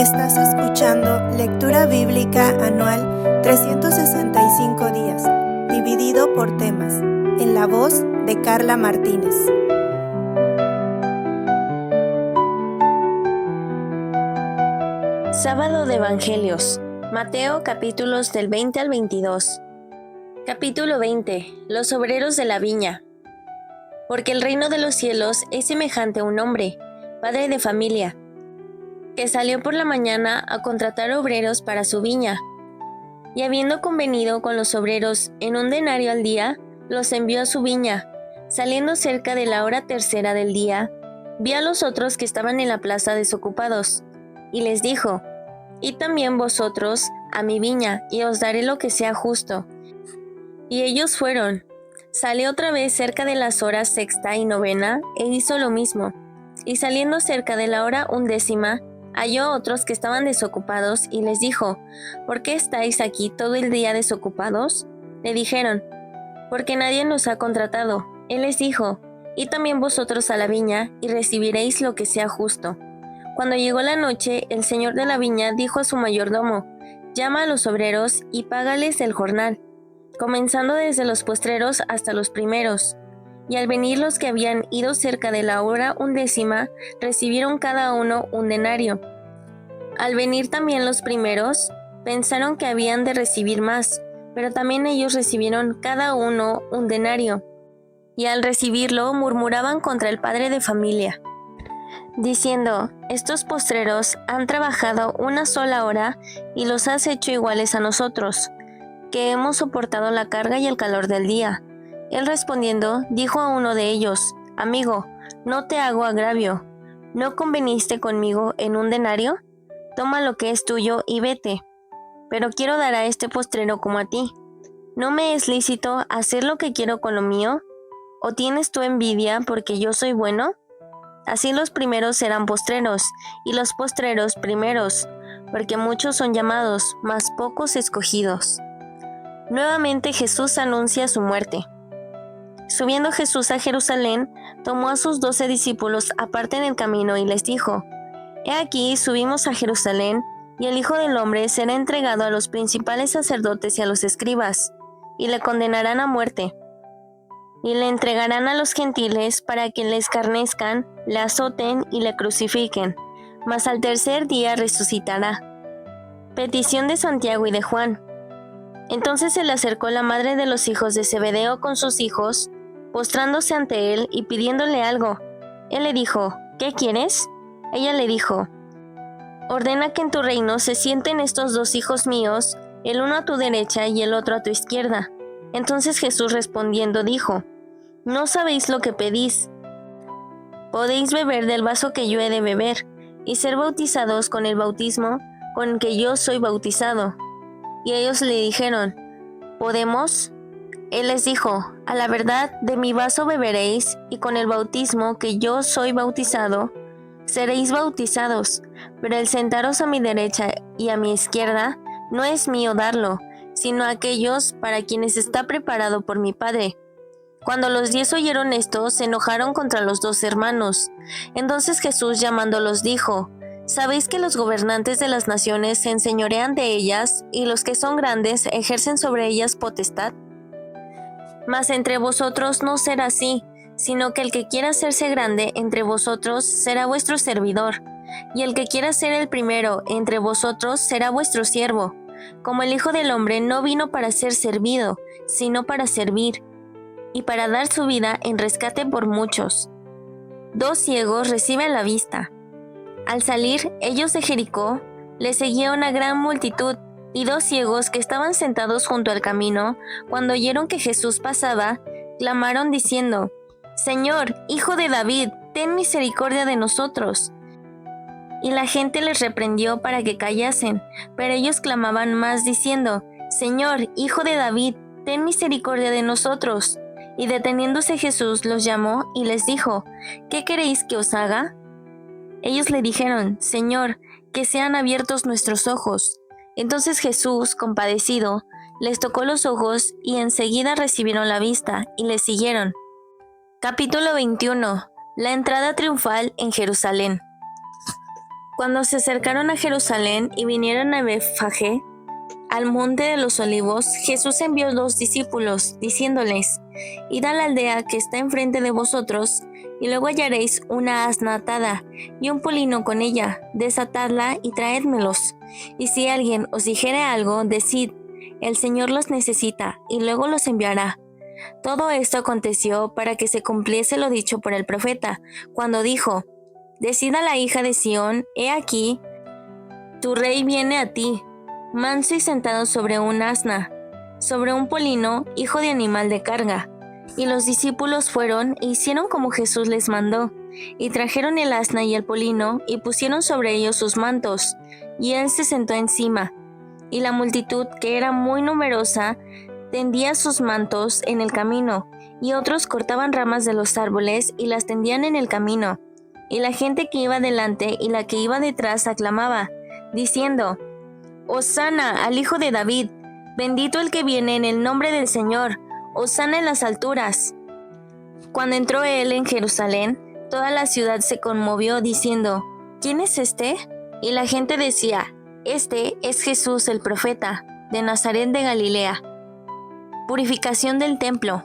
Estás escuchando Lectura Bíblica Anual 365 días, dividido por temas, en la voz de Carla Martínez. Sábado de Evangelios, Mateo capítulos del 20 al 22. Capítulo 20. Los obreros de la viña. Porque el reino de los cielos es semejante a un hombre, padre de familia, que salió por la mañana a contratar obreros para su viña. Y habiendo convenido con los obreros en 1 denario al día, los envió a su viña. Saliendo cerca de la hora tercera del día, vio a los otros que estaban en la plaza desocupados, y les dijo: Id también vosotros a mi viña, y os daré lo que sea justo. Y ellos fueron. Salió otra vez cerca de las horas sexta y novena, e hizo lo mismo. Y saliendo cerca de la hora 11, halló a otros que estaban desocupados, y les dijo: ¿Por qué estáis aquí todo el día desocupados? Le dijeron: Porque nadie nos ha contratado. Él les dijo: Id también vosotros a la viña, y recibiréis lo que sea justo. Cuando llegó la noche, el señor de la viña dijo a su mayordomo: Llama a los obreros y págales el jornal, comenzando desde los postreros hasta los primeros. Y al venir los que habían ido cerca de la hora 11, recibieron cada uno 1 denario. Al venir también los primeros, pensaron que habían de recibir más, pero también ellos recibieron cada uno 1 denario. Y al recibirlo murmuraban contra el padre de familia, diciendo: Estos postreros han trabajado 1 sola hora y los has hecho iguales a nosotros, que hemos soportado la carga y el calor del día. Él respondiendo, dijo a uno de ellos: Amigo, no te hago agravio. ¿No conveniste conmigo en 1 denario? Toma lo que es tuyo y vete. Pero quiero dar a este postrero como a ti. ¿No me es lícito hacer lo que quiero con lo mío? ¿O tienes tú envidia porque yo soy bueno? Así los primeros serán postreros, y los postreros primeros, porque muchos son llamados, mas pocos escogidos. Nuevamente Jesús anuncia su muerte. Subiendo Jesús a Jerusalén, tomó a sus 12 discípulos aparte en el camino y les dijo: He aquí, subimos a Jerusalén, y el Hijo del Hombre será entregado a los principales sacerdotes y a los escribas, y le condenarán a muerte. Y le entregarán a los gentiles para que le escarnezcan, le azoten y le crucifiquen, mas al tercer día resucitará. Petición de Santiago y de Juan. Entonces se le acercó la madre de los hijos de Zebedeo con sus hijos, postrándose ante él y pidiéndole algo. Él le dijo: ¿Qué quieres? Ella le dijo: Ordena que en tu reino se sienten estos 2 hijos míos, el uno a tu derecha y el otro a tu izquierda. Entonces Jesús respondiendo dijo: No sabéis lo que pedís. Podéis beber del vaso que yo he de beber, y ser bautizados con el bautismo con que yo soy bautizado. Y ellos le dijeron: ¿Podemos? Él les dijo: A la verdad, de mi vaso beberéis, y con el bautismo que yo soy bautizado, seréis bautizados, pero el sentaros a mi derecha y a mi izquierda no es mío darlo, sino a aquellos para quienes está preparado por mi Padre. Cuando los 10 oyeron esto, se enojaron contra los 2 hermanos. Entonces Jesús llamándolos dijo: ¿Sabéis que los gobernantes de las naciones se enseñorean de ellas, y los que son grandes ejercen sobre ellas potestad? Mas entre vosotros no será así, sino que el que quiera hacerse grande entre vosotros será vuestro servidor, y el que quiera ser el primero entre vosotros será vuestro siervo. Como el Hijo del Hombre no vino para ser servido, sino para servir, y para dar su vida en rescate por muchos. 2 ciegos reciben la vista. Al salir ellos de Jericó, les seguía una gran multitud, y 2 ciegos que estaban sentados junto al camino, cuando oyeron que Jesús pasaba, clamaron diciendo: Señor, Hijo de David, ten misericordia de nosotros. Y la gente les reprendió para que callasen, pero ellos clamaban más diciendo: Señor, Hijo de David, ten misericordia de nosotros. Y deteniéndose Jesús los llamó y les dijo: ¿Qué queréis que os haga? Ellos le dijeron: Señor, que sean abiertos nuestros ojos. Entonces Jesús, compadecido, les tocó los ojos, y enseguida recibieron la vista, y le siguieron. Capítulo 21. La entrada triunfal en Jerusalén. Cuando se acercaron a Jerusalén y vinieron a Betfagé, al monte de los olivos, Jesús envió 2 discípulos, diciéndoles: Id a la aldea que está enfrente de vosotros, y luego hallaréis una asna atada, y un polino con ella, desatadla y traédmelos. Y si alguien os dijere algo, decid: el Señor los necesita, y luego los enviará. Todo esto aconteció para que se cumpliese lo dicho por el profeta, cuando dijo: Decid a la hija de Sión: he aquí, tu rey viene a ti, manso y sentado sobre un asna, sobre un polino, hijo de animal de carga. Y los discípulos fueron e hicieron como Jesús les mandó, y trajeron el asna y el polino, y pusieron sobre ellos sus mantos, y él se sentó encima. Y la multitud, que era muy numerosa, tendía sus mantos en el camino, y otros cortaban ramas de los árboles y las tendían en el camino. Y la gente que iba delante y la que iba detrás aclamaba, diciendo: Hosana al Hijo de David, bendito el que viene en el nombre del Señor, Hosana en las alturas. Cuando entró él en Jerusalén, toda la ciudad se conmovió, diciendo: ¿Quién es este? Y la gente decía: Este es Jesús el profeta, de Nazaret de Galilea. Purificación del templo.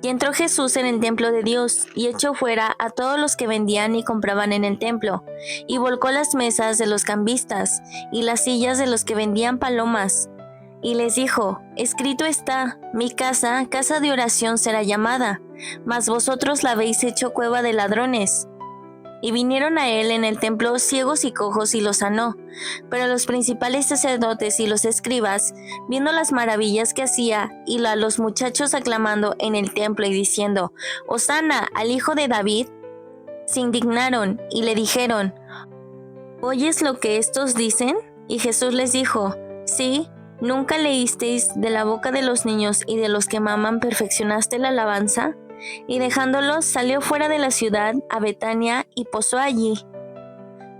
Y entró Jesús en el templo de Dios, y echó fuera a todos los que vendían y compraban en el templo, y volcó las mesas de los cambistas, y las sillas de los que vendían palomas. Y les dijo: Escrito está: mi casa, casa de oración será llamada, mas vosotros la habéis hecho cueva de ladrones. Y vinieron a él en el templo ciegos y cojos y los sanó. Pero los principales sacerdotes y los escribas, viendo las maravillas que hacía, y a los muchachos aclamando en el templo y diciendo: Hosana al Hijo de David, se indignaron y le dijeron: ¿Oyes lo que estos dicen? Y Jesús les dijo: Sí, ¿nunca leísteis: de la boca de los niños y de los que maman perfeccionaste la alabanza? Y dejándolos, salió fuera de la ciudad a Betania y posó allí.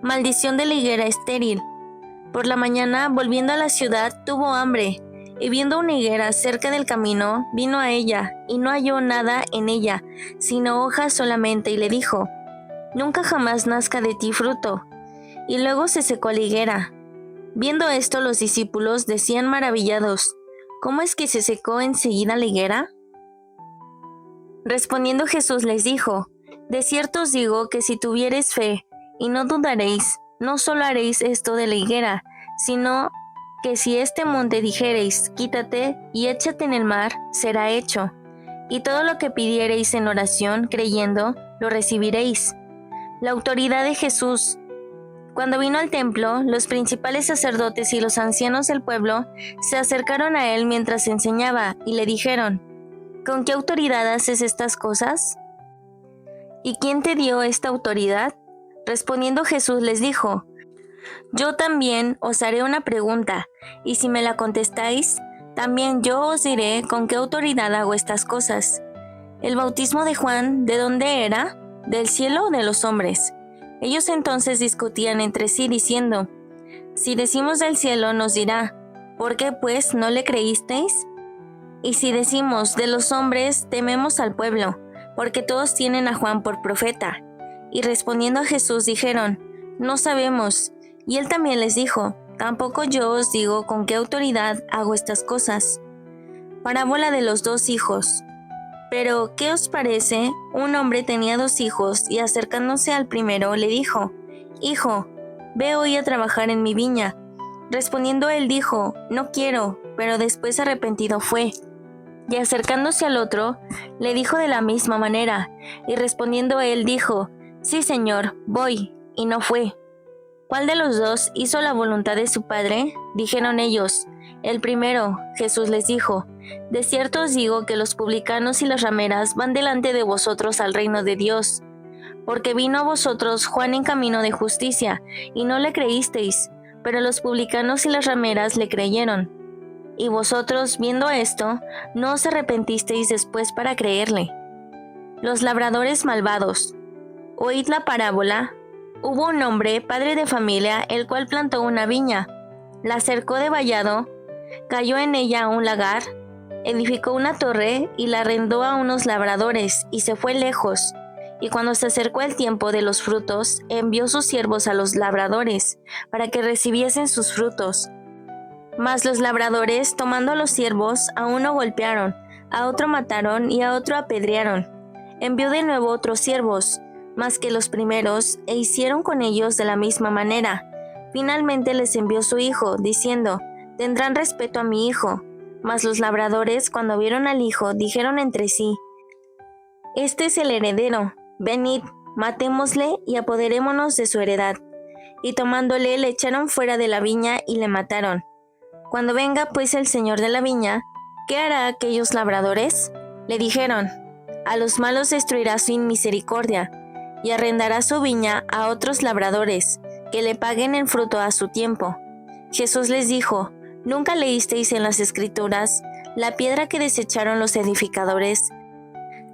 Maldición de la higuera estéril. Por la mañana, volviendo a la ciudad, tuvo hambre, y viendo una higuera cerca del camino, vino a ella, y no halló nada en ella, sino hojas solamente, y le dijo: Nunca jamás nazca de ti fruto. Y luego se secó la higuera. Viendo esto, los discípulos decían maravillados: ¿Cómo es que se secó enseguida la higuera? Respondiendo Jesús les dijo: De cierto os digo que si tuviereis fe, y no dudaréis, no solo haréis esto de la higuera, sino que si este monte dijereis: Quítate y échate en el mar, será hecho. Y todo lo que pidiereis en oración, creyendo, lo recibiréis. La autoridad de Jesús. Cuando vino al templo, los principales sacerdotes y los ancianos del pueblo se acercaron a él mientras enseñaba, y le dijeron: ¿Con qué autoridad haces estas cosas? ¿Y quién te dio esta autoridad? Respondiendo Jesús les dijo: Yo también os haré una pregunta, y si me la contestáis, también yo os diré con qué autoridad hago estas cosas. ¿El bautismo de Juan de dónde era? ¿Del cielo o de los hombres? Ellos entonces discutían entre sí diciendo: Si decimos del cielo, nos dirá: ¿Por qué pues no le creísteis? Y si decimos de los hombres, tememos al pueblo, porque todos tienen a Juan por profeta. Y respondiendo a Jesús dijeron: No sabemos. Y él también les dijo: Tampoco yo os digo con qué autoridad hago estas cosas. Parábola de los 2 hijos. Pero, ¿qué os parece? Un hombre tenía 2 hijos, y acercándose al primero le dijo: Hijo, ve hoy a trabajar en mi viña. Respondiendo él dijo: No quiero, pero después arrepentido fue. Y acercándose al otro, le dijo de la misma manera, y respondiendo él dijo: Sí, Señor, voy, y no fue. ¿Cuál de los 2 hizo la voluntad de su padre? Dijeron ellos: El primero. Jesús les dijo: De cierto os digo que los publicanos y las rameras van delante de vosotros al reino de Dios. Porque vino a vosotros Juan en camino de justicia, y no le creísteis, pero los publicanos y las rameras le creyeron. Y vosotros, viendo esto, no os arrepentisteis después para creerle. Los labradores malvados. Oíd la parábola. Hubo un hombre, padre de familia, el cual plantó una viña, la cercó de vallado, cayó en ella un lagar, edificó una torre y la arrendó a unos labradores, y se fue lejos. Y cuando se acercó el tiempo de los frutos, envió sus siervos a los labradores, para que recibiesen sus frutos. Mas los labradores, tomando a los siervos, a uno golpearon, a otro mataron y a otro apedrearon. Envió de nuevo otros siervos, más que los primeros, e hicieron con ellos de la misma manera. Finalmente les envió su hijo, diciendo: «Tendrán respeto a mi hijo». Mas los labradores, cuando vieron al hijo, dijeron entre sí: «Este es el heredero, venid, matémosle y apoderémonos de su heredad». Y tomándole, le echaron fuera de la viña y le mataron. Cuando venga pues el señor de la viña, ¿qué hará aquellos labradores? Le dijeron: «A los malos destruirá sin misericordia, y arrendará su viña a otros labradores, que le paguen el fruto a su tiempo». Jesús les dijo: «¿Nunca leísteis en las Escrituras, la piedra que desecharon los edificadores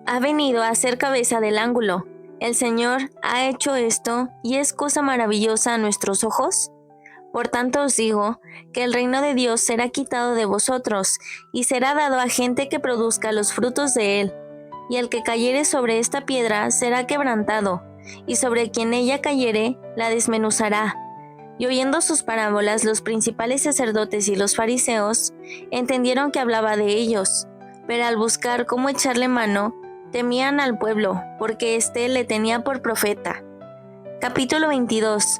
ha venido a ser cabeza del ángulo? El Señor ha hecho esto, y es cosa maravillosa a nuestros ojos. Por tanto os digo, que el reino de Dios será quitado de vosotros, y será dado a gente que produzca los frutos de él. Y el que cayere sobre esta piedra será quebrantado, y sobre quien ella cayere la desmenuzará». Y oyendo sus parábolas, los principales sacerdotes y los fariseos entendieron que hablaba de ellos, pero al buscar cómo echarle mano, temían al pueblo, porque éste le tenía por profeta. Capítulo 22.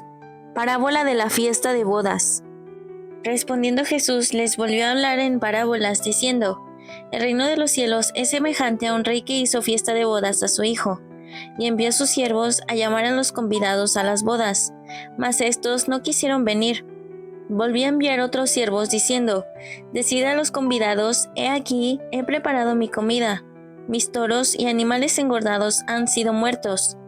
Parábola de la fiesta de bodas. Respondiendo Jesús les volvió a hablar en parábolas, diciendo: «El reino de los cielos es semejante a un rey que hizo fiesta de bodas a su hijo, y envió a sus siervos a llamar a los convidados a las bodas, mas éstos no quisieron venir. Volvió a enviar otros siervos, diciendo: «Decid a los convidados: he aquí, he preparado mi comida, mis toros y animales engordados han sido muertos,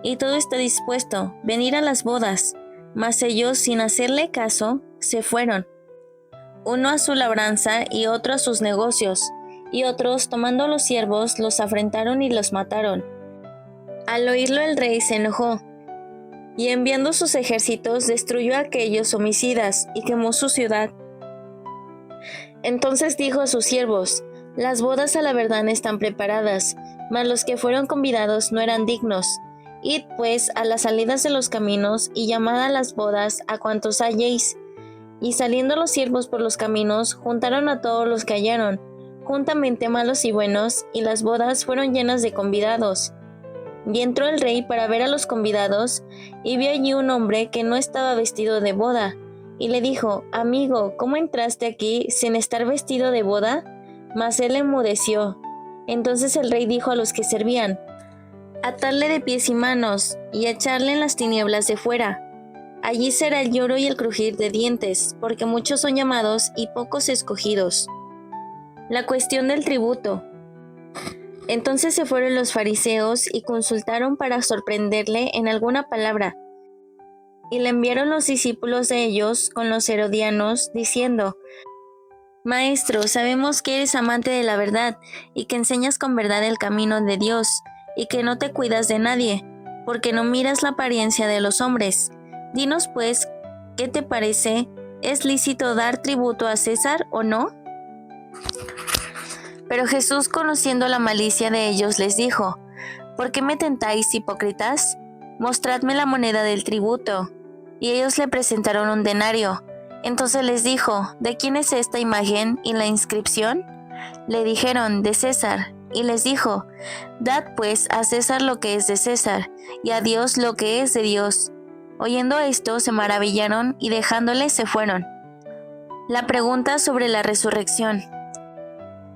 y todo está dispuesto, venid a las bodas». Mas ellos, sin hacerle caso, se fueron, uno a su labranza y otro a sus negocios, y otros, tomando a los siervos, los afrentaron y los mataron. Al oírlo el rey se enojó, y enviando sus ejércitos destruyó a aquellos homicidas y quemó su ciudad. Entonces dijo a sus siervos: «Las bodas a la verdad están preparadas, mas los que fueron convidados no eran dignos. Id pues a las salidas de los caminos y llamad a las bodas a cuantos halléis». Y saliendo los siervos por los caminos, juntaron a todos los que hallaron, juntamente malos y buenos, y las bodas fueron llenas de convidados. Y entró el rey para ver a los convidados, y vio allí un hombre que no estaba vestido de boda, y le dijo: «Amigo, ¿cómo entraste aquí sin estar vestido de boda?». Mas él enmudeció. Entonces el rey dijo a los que servían: «Atadle de pies y manos, y echarle en las tinieblas de fuera. Allí será el lloro y el crujir de dientes, porque muchos son llamados y pocos escogidos». La cuestión del tributo. Entonces se fueron los fariseos y consultaron para sorprenderle en alguna palabra. Y le enviaron los discípulos de ellos con los herodianos, diciendo: «Maestro, sabemos que eres amante de la verdad, y que enseñas con verdad el camino de Dios, y que no te cuidas de nadie, porque no miras la apariencia de los hombres. Dinos pues, ¿qué te parece? ¿Es lícito dar tributo a César o no?». Pero Jesús, conociendo la malicia de ellos, les dijo: «¿Por qué me tentáis, hipócritas? Mostradme la moneda del tributo». Y ellos le presentaron un denario. Entonces les dijo: «¿De quién es esta imagen y la inscripción?». Le dijeron: «De César». Y les dijo: «Dad pues a César lo que es de César, y a Dios lo que es de Dios». Oyendo esto, se maravillaron, y dejándole se fueron. La pregunta sobre la resurrección.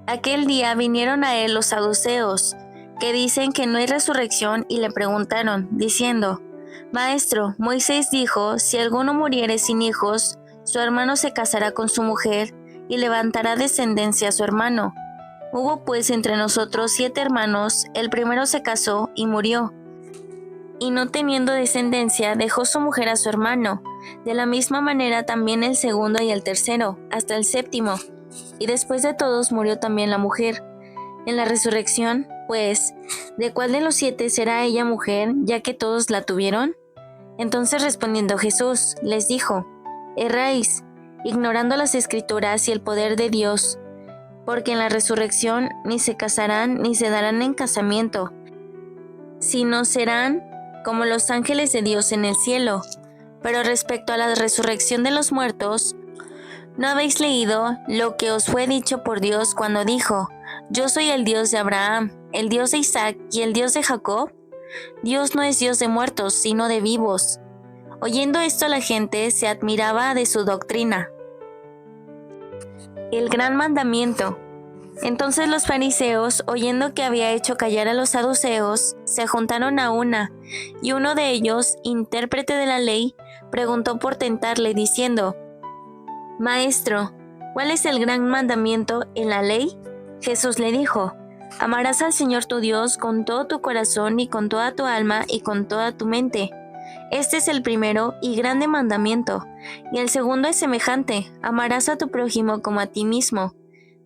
Aquel día vinieron a él los saduceos, que dicen que no hay resurrección, y le preguntaron, diciendo: «Maestro, Moisés dijo: si alguno muriere sin hijos, su hermano se casará con su mujer, y levantará descendencia a su hermano. Hubo pues entre nosotros 7 hermanos, el primero se casó y murió, y no teniendo descendencia, dejó su mujer a su hermano. De la misma manera también el segundo y el tercero, hasta el séptimo. Y después de todos murió también la mujer. En la resurrección, pues, ¿de cuál de los 7 será ella mujer, ya que todos la tuvieron?». Entonces respondiendo Jesús, les dijo: «Erráis, ignorando las Escrituras y el poder de Dios, porque en la resurrección ni se casarán ni se darán en casamiento, sino serán como los ángeles de Dios en el cielo. Pero respecto a la resurrección de los muertos, ¿no habéis leído lo que os fue dicho por Dios cuando dijo: Yo soy el Dios de Abraham, el Dios de Isaac y el Dios de Jacob? Dios no es Dios de muertos, sino de vivos. Oyendo esto, la gente se admiraba de su doctrina. El gran mandamiento. Entonces los fariseos, oyendo que había hecho callar a los saduceos, se juntaron a una, y uno de ellos, intérprete de la ley, preguntó por tentarle, diciendo: Maestro, ¿cuál es el gran mandamiento en la ley? Jesús le dijo: Amarás al Señor tu Dios con todo tu corazón y con toda tu alma y con toda tu mente. Este es el primero y grande mandamiento, y el segundo es semejante: amarás a tu prójimo como a ti mismo.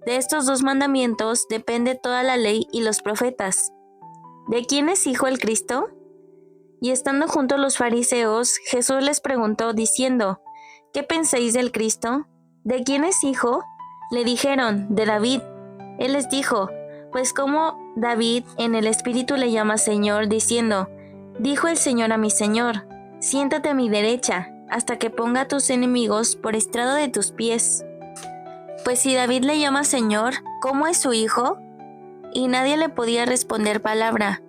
De estos dos mandamientos depende toda la ley y los profetas. ¿De quién es hijo el Cristo? Y estando juntos los fariseos, Jesús les preguntó diciendo: ¿Qué pensáis del Cristo? ¿De quién es hijo? Le dijeron: de David. Él les dijo: Pues como David en el Espíritu le llama Señor, diciendo: Dijo el Señor a mi Señor: Siéntate a mi derecha, hasta que ponga a tus enemigos por estrado de tus pies. Pues si David le llama Señor, ¿cómo es su hijo? Y nadie le podía responder palabra,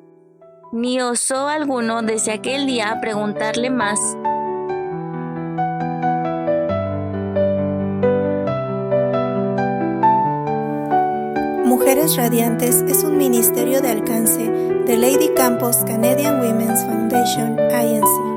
ni osó alguno desde aquel día preguntarle más. Mujeres Radiantes es un ministerio de alcance de Lady Campos Canadian Women's Foundation, Inc.